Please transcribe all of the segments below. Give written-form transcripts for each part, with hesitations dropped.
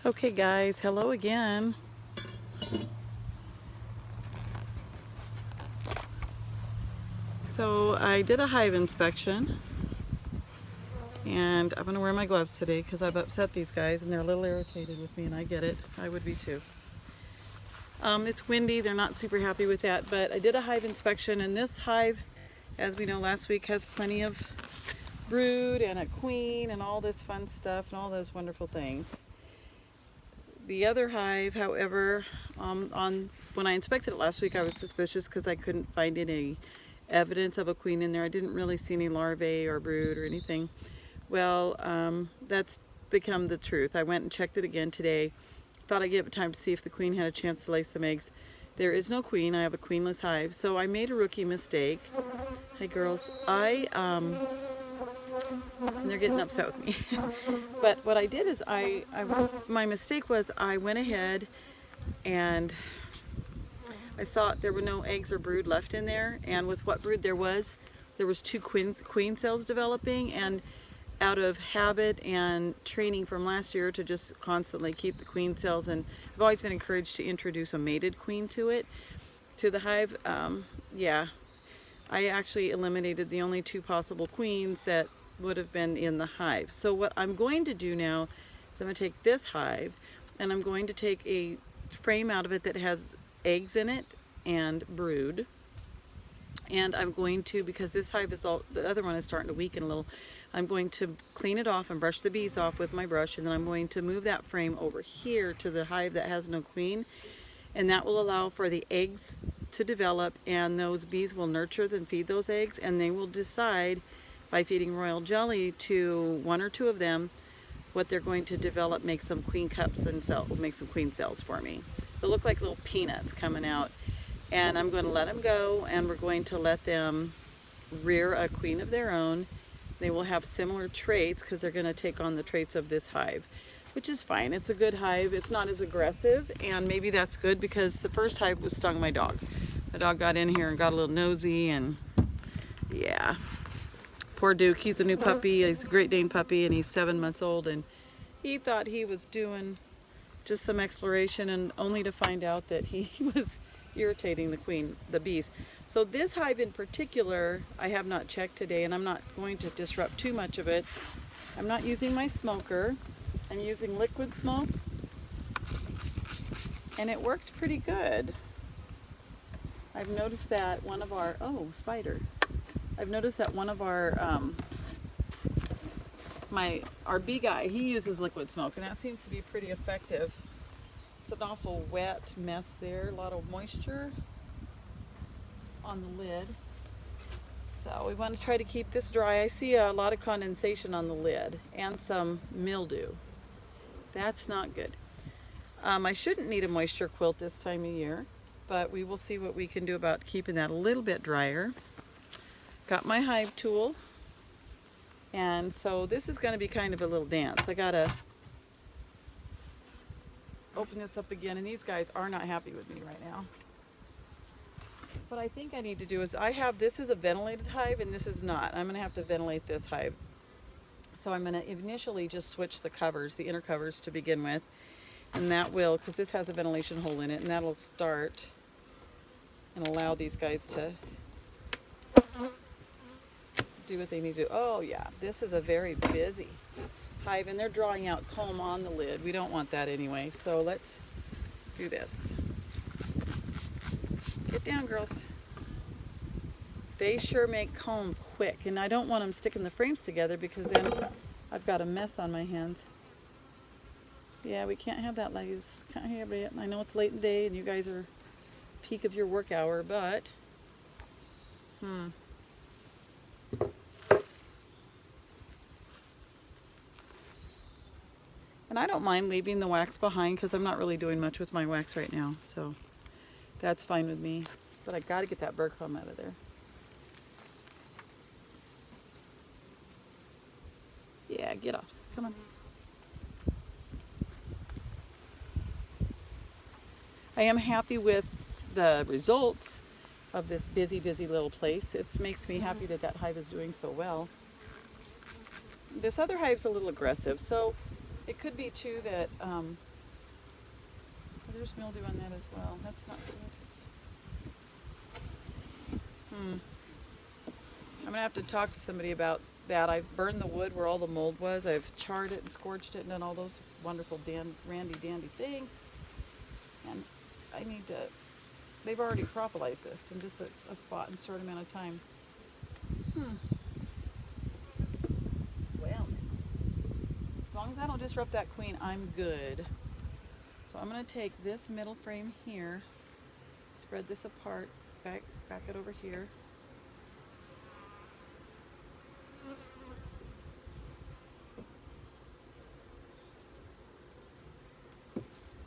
Okay guys, hello again. So I did a hive inspection and I'm going to wear my gloves today because I've upset these guys and they're a little irritated with me, and I get it. I would be too. It's windy, they're not super happy with that, but I did a hive inspection, and this hive, as we know last week, has plenty of brood and a queen and all this fun stuff and all those wonderful things. The other hive, however, when I inspected it last week, I was suspicious because I couldn't find any evidence of a queen in there. I didn't really see any larvae or brood or anything. Well, that's become the truth. I went and checked it again today. Thought I'd give it time to see if the queen had a chance to lay some eggs. There is no queen. I have a queenless hive. So I made a rookie mistake. Hey girls, and they're getting upset with me. But what I did is my mistake was I went ahead and I saw there were no eggs or brood left in there, and with what brood there was two queen cells developing, and out of habit and training from last year to just constantly keep the queen cells, and I've always been encouraged to introduce a mated queen to the hive. Yeah, I actually eliminated the only two possible queens that would have been in the hive. So what I'm going to do now is I'm going to take this hive and I'm going to take a frame out of it that has eggs in it and brood, and I'm going to, because this hive is all, the other one is starting to weaken a little, I'm going to clean it off and brush the bees off with my brush, and then I'm going to move that frame over here to the hive that has no queen, and that will allow for the eggs to develop, and those bees will nurture and feed those eggs, and they will decide by feeding royal jelly to one or two of them what they're going to develop, make some queen cups and make some queen cells for me. They'll look like little peanuts coming out, and I'm going to let them go, and we're going to let them rear a queen of their own. They will have similar traits because they're going to take on the traits of this hive, which is fine. It's a good hive. It's not as aggressive, and maybe that's good because the first hive was stung my dog. The dog got in here and got a little nosy, and yeah. Poor Duke, he's a new puppy. He's a Great Dane puppy, and he's 7 months old, and he thought he was doing just some exploration, and only to find out that he was irritating the bees. So this hive in particular, I have not checked today, and I'm not going to disrupt too much of it. I'm not using my smoker. I'm using liquid smoke, and it works pretty good. I've noticed that one of our, oh, spider. I've noticed that one of our our bee guy, he uses liquid smoke, and that seems to be pretty effective. It's an awful wet mess there, a lot of moisture on the lid. So we want to try to keep this dry. I see a lot of condensation on the lid and some mildew. That's not good. I shouldn't need a moisture quilt this time of year, but we will see what we can do about keeping that a little bit drier. Got my hive tool, and so this is going to be kind of a little dance. I gotta open this up again, and these guys are not happy with me right now. What I think I need to do is, this is a ventilated hive and this is not. I'm going to have to ventilate this hive. So I'm going to initially just switch the covers, the inner covers to begin with, and that will, because this has a ventilation hole in it, and that'll start and allow these guys to do what they need to do. Oh yeah, this is a very busy hive, and they're drawing out comb on the lid. We don't want that anyway, so let's do this. Get down, girls. They sure make comb quick, and I don't want them sticking the frames together because then I've got a mess on my hands. Yeah, we can't have that, ladies. Can't have it. I know it's late in the day and you guys are peak of your work hour, but and I don't mind leaving the wax behind because I'm not really doing much with my wax right now, so that's fine with me. But I gotta get that bird comb out of there. Yeah, get off. Come on. I am happy with the results of this busy little place. It makes me happy that that hive is doing so well. This other hive's a little aggressive, so it could be too that There's mildew on that as well. That's not good. I'm gonna have to talk to somebody about that. I've burned the wood where all the mold was. I've charred it and scorched it and done all those wonderful randy dandy things. And I need to, they've already propolised this in just a spot in a short amount of time. Well, as long as I don't disrupt that queen, I'm good. So I'm going to take this middle frame here, spread this apart, back it over here.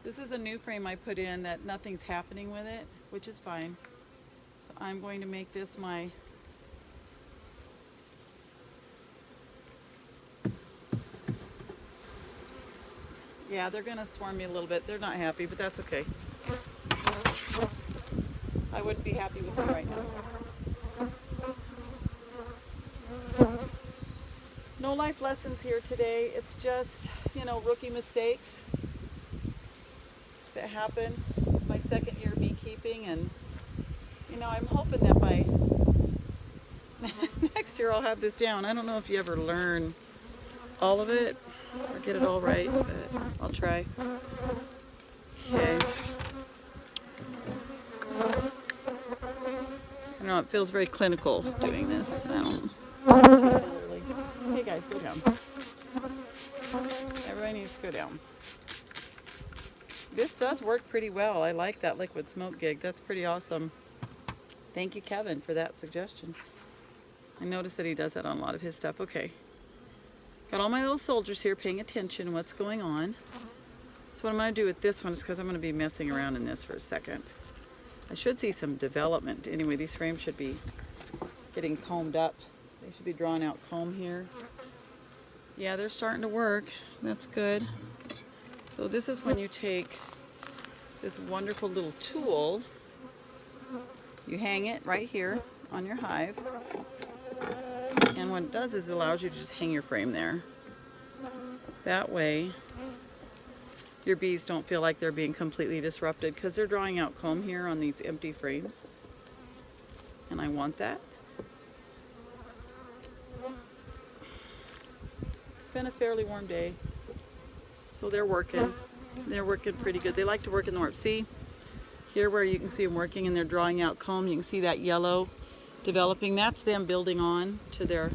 This is a new frame I put in that nothing's happening with it, which is fine. So I'm going to make this my yeah, they're gonna swarm me a little bit. They're not happy, but that's okay. I wouldn't be happy with them right now. No life lessons here today. It's just, you know, rookie mistakes that happen. It's my second year beekeeping, and you know, I'm hoping that by next year I'll have this down. I don't know if you ever learn all of it or get it all right, but I'll try. Okay. I don't know, it feels very clinical doing this. I don't particularly. Hey guys, go down. Everybody needs to go down. This does work pretty well. I like that liquid smoke gig. That's pretty awesome. Thank you, Kevin, for that suggestion. I noticed that he does that on a lot of his stuff. Okay. Got all my little soldiers here paying attention to what's going on. So what I'm going to do with this one is, because I'm going to be messing around in this for a second, I should see some development. Anyway, these frames should be getting combed up. They should be drawing out comb here. Yeah, they're starting to work. That's good. So this is when you take this wonderful little tool, you hang it right here on your hive, and what it does is it allows you to just hang your frame there. That way your bees don't feel like they're being completely disrupted, because they're drawing out comb here on these empty frames, and I want that. It's been a fairly warm day, so they're working. They're working pretty good. They like to work in the warmth. See here where you can see them working and they're drawing out comb. You can see that yellow developing. That's them building on to their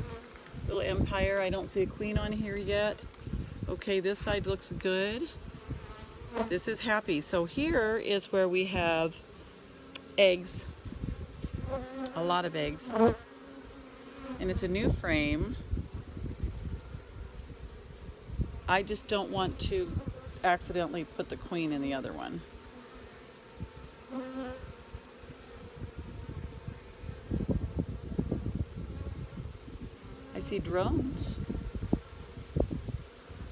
little empire. I don't see a queen on here yet. Okay, this side looks good. This is happy. So here is where we have eggs. A lot of eggs. And it's a new frame. I just don't want to accidentally put the queen in the other one. I see drones.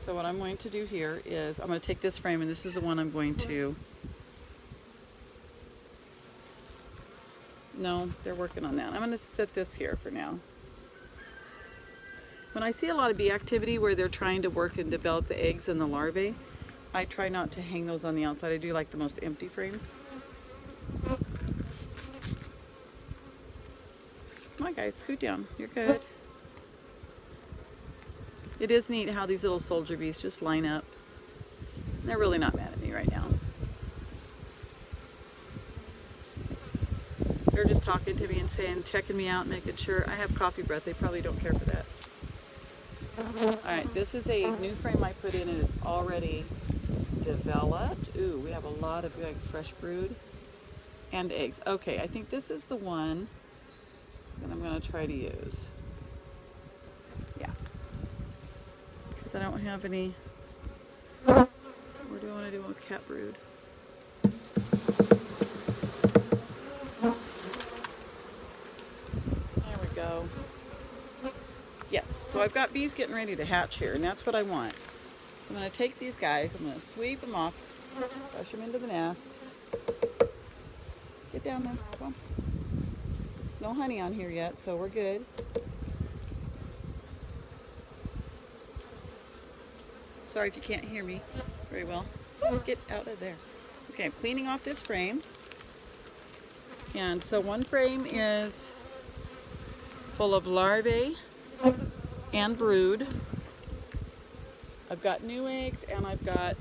So what I'm going to do here is I'm going to take this frame, and this is the one I'm going to... No, they're working on that. I'm going to set this here for now. When I see a lot of bee activity where they're trying to work and develop the eggs and the larvae, I try not to hang those on the outside. I do like the most empty frames. Come on guys, scoot down. You're good. It is neat how these little soldier bees just line up. They're really not mad at me right now. They're just talking to me and saying, checking me out, making sure. I have coffee breath. They probably don't care for that. Alright, this is a new frame I put in, and it's already developed. Ooh, we have a lot of fresh brood and eggs. Okay, I think this is the one that I'm going to try to use. Yeah. Because I don't have any... Where do I want to do one with cat brood? There we go. Yes, so I've got bees getting ready to hatch here, and that's what I want. So I'm going to take these guys, I'm going to sweep them off, push them into the nest. Get down there, come on. There's no honey on here yet, so we're good. Sorry if you can't hear me very well. Get out of there. Okay, I'm cleaning off this frame. And so one frame is full of larvae and brood. I've got new eggs and I've got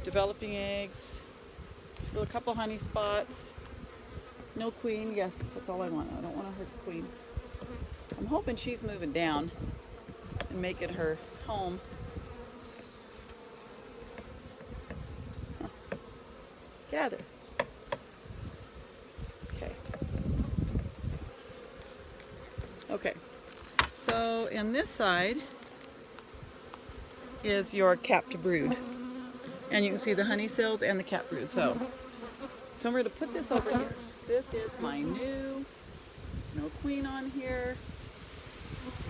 developing eggs. A couple honey spots. No queen. Yes, that's all I want. I don't want to hurt the queen. I'm hoping she's moving down and making her home. Huh. Get out of there. Okay. Okay. So, in this side is your capped brood. And you can see the honey cells and the capped brood. So I'm going to put this over here. This is my new, no queen on here.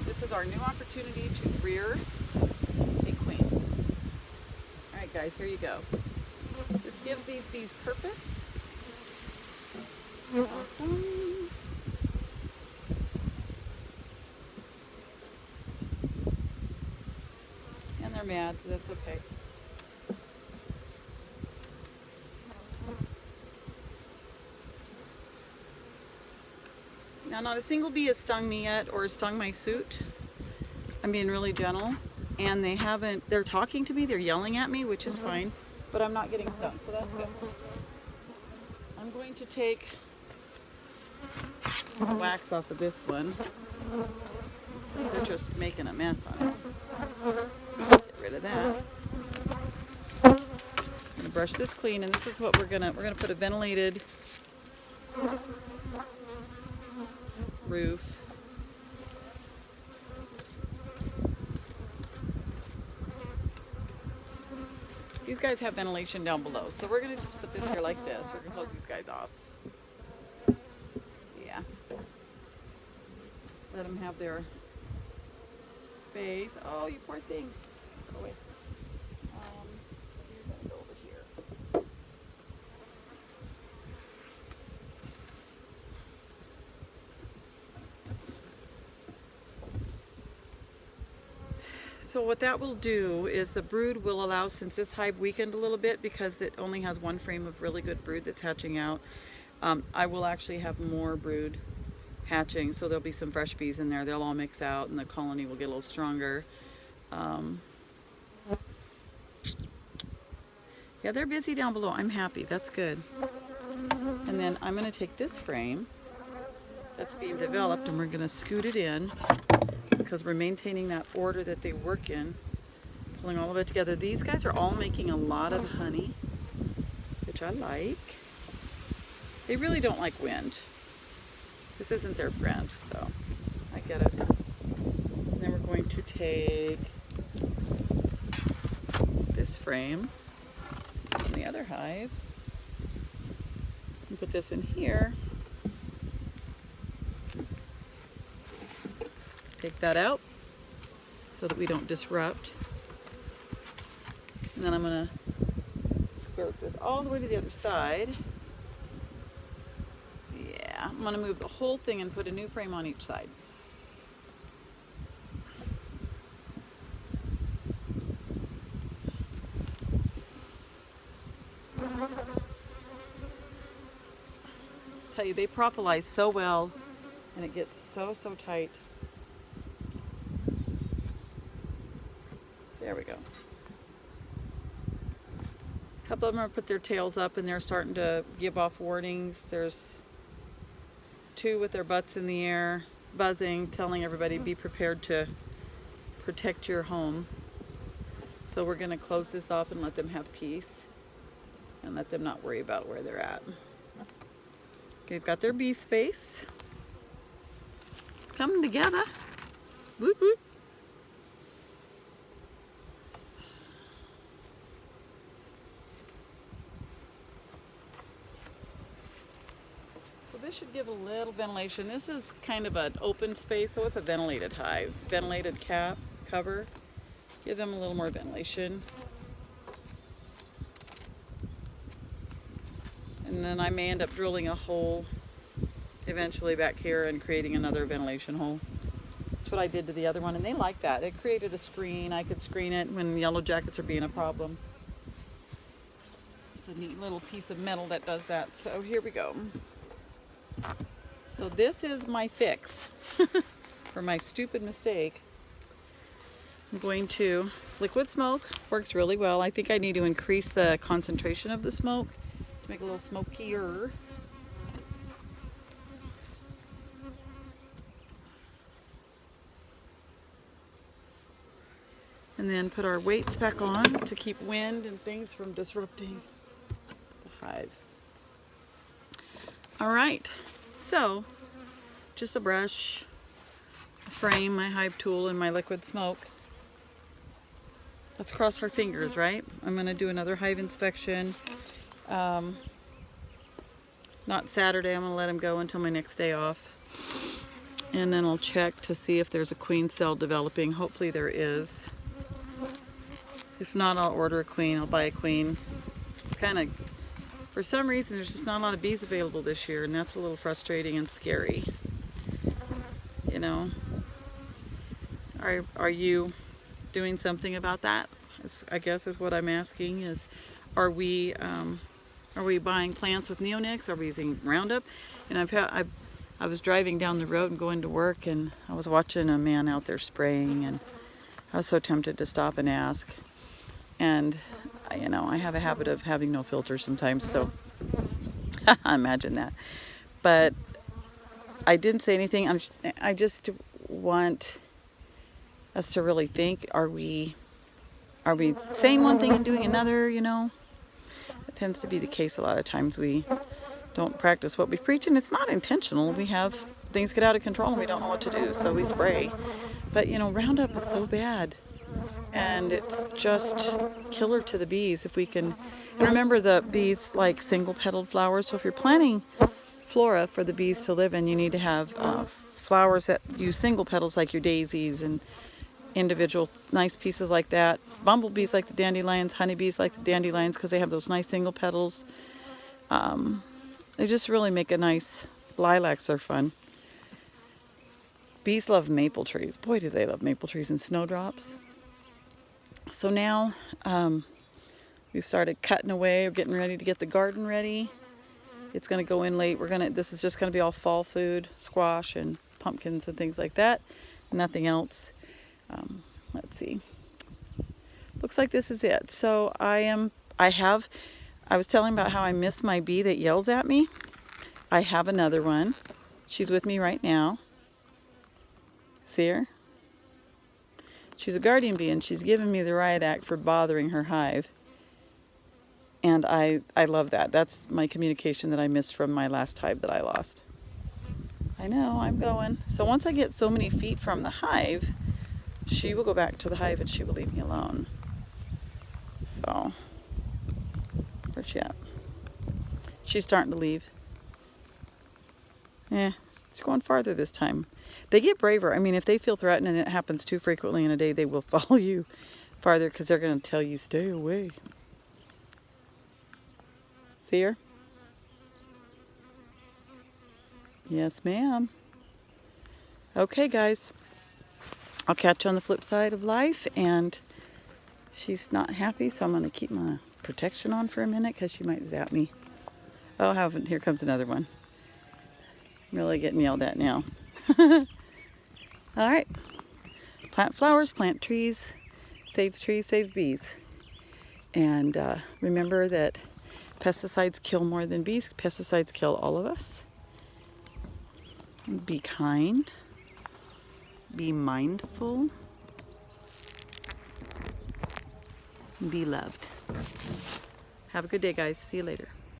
This is our new opportunity to rear a queen. All right, guys, here you go. This gives these bees purpose. Awesome. And they're mad, but that's okay. Now, not a single bee has stung me yet or stung my suit. I'm being really gentle, and they're talking to me, they're yelling at me, which is fine, but I'm not getting stung, so that's good. I'm going to take the wax off of this one. They're just making a mess on it. Get rid of that. I'm gonna brush this clean, and this is what we're gonna put a ventilated roof. These guys have ventilation down below, so we're gonna just put this here like this. We're gonna close these guys off. Yeah. Let them have their space. Oh, you poor thing. Oh, wait. You're gonna go over here. So what that will do is the brood will allow, since this hive weakened a little bit because it only has one frame of really good brood that's hatching out, I will actually have more brood hatching, so there'll be some fresh bees in there. They'll all mix out and the colony will get a little stronger. Yeah, they're busy down below. I'm happy. That's good. And then I'm going to take this frame that's being developed and we're going to scoot it in, because we're maintaining that order that they work in, pulling all of it together. These guys are all making a lot of honey, which I like. They really don't like wind. This isn't their friend, so I get it. And then we're going to take this frame from the other hive and put this in here. Take that out so that we don't disrupt. And then I'm going to skirt this all the way to the other side. Yeah, I'm going to move the whole thing and put a new frame on each side. Tell you, they propolize so well and it gets so tight. There we go. A couple of them have put their tails up and they're starting to give off warnings. There's two with their butts in the air, buzzing, telling everybody be prepared to protect your home. So we're going to close this off and let them have peace and let them not worry about where they're at. They've got their bee space. It's coming together. Whoop whoop. This should give a little ventilation. This is kind of an open space, so it's a ventilated hive. Ventilated cap, cover. Give them a little more ventilation. And then I may end up drilling a hole eventually back here and creating another ventilation hole. That's what I did to the other one, and they like that. It created a screen. I could screen it when yellow jackets are being a problem. a neat little piece of metal that does that. So here we go. So this is my fix for my stupid mistake. I'm going to, liquid smoke works really well. I think I need to increase the concentration of the smoke to make it a little smokier. And then put our weights back on to keep wind and things from disrupting the hive. All right, so just a brush, a frame, my hive tool, and my liquid smoke. Let's cross our fingers, right? I'm gonna do another hive inspection. Not Saturday, I'm gonna let him go until my next day off. And then I'll check to see if there's a queen cell developing. Hopefully there is. If not, I'll order a queen, I'll buy a queen. It's kind of, for some reason, there's just not a lot of bees available this year, and that's a little frustrating and scary. You know, are you doing something about that? I guess is what I'm asking. Is are we buying plants with neonics? Are we using Roundup? And I was driving down the road and going to work, and I was watching a man out there spraying, and I was so tempted to stop and ask. And you know, I have a habit of having no filter sometimes, so imagine that. But I didn't say anything. I just want us to really think, are we saying one thing and doing another, you know? It tends to be the case a lot of times. We don't practice what we preach, and it's not intentional. We have things get out of control and we don't know what to do, so we spray. But you know, Roundup is so bad, and it's just killer to the bees if we can. And remember, the bees like single petaled flowers, so if you're planting flora for the bees to live in, you need to have flowers that use single petals, like your daisies and individual nice pieces like that. Bumblebees like the dandelions, honeybees like the dandelions, because they have those nice single petals. They just really make a nice, lilacs are fun. Bees love maple trees. Boy, do they love maple trees and snowdrops. So now we've started cutting away. We're getting ready to get the garden ready. It's going to go in late. This is just going to be all fall food, squash and pumpkins and things like that. Nothing else. Let's see. Looks like this is it. So I was telling about how I miss my bee that yells at me. I have another one. She's with me right now. See her? She's a guardian bee, and she's giving me the riot act for bothering her hive. And I love that. That's my communication that I missed from my last hive that I lost. I know, I'm going. So once I get so many feet from the hive, she will go back to the hive and she will leave me alone. So, where's she at? She's starting to leave. It's going farther this time. They get braver. I mean, if they feel threatened and it happens too frequently in a day, they will follow you farther because they're going to tell you, stay away. See her? Yes, ma'am. Okay, guys. I'll catch you on the flip side of life, and she's not happy, so I'm going to keep my protection on for a minute because she might zap me. Oh, here comes another one. I'm really getting yelled at now. All right. Plant flowers, plant trees, save bees. And remember that pesticides kill more than bees. Pesticides kill all of us. Be kind. Be mindful. Be loved. Have a good day, guys. See you later.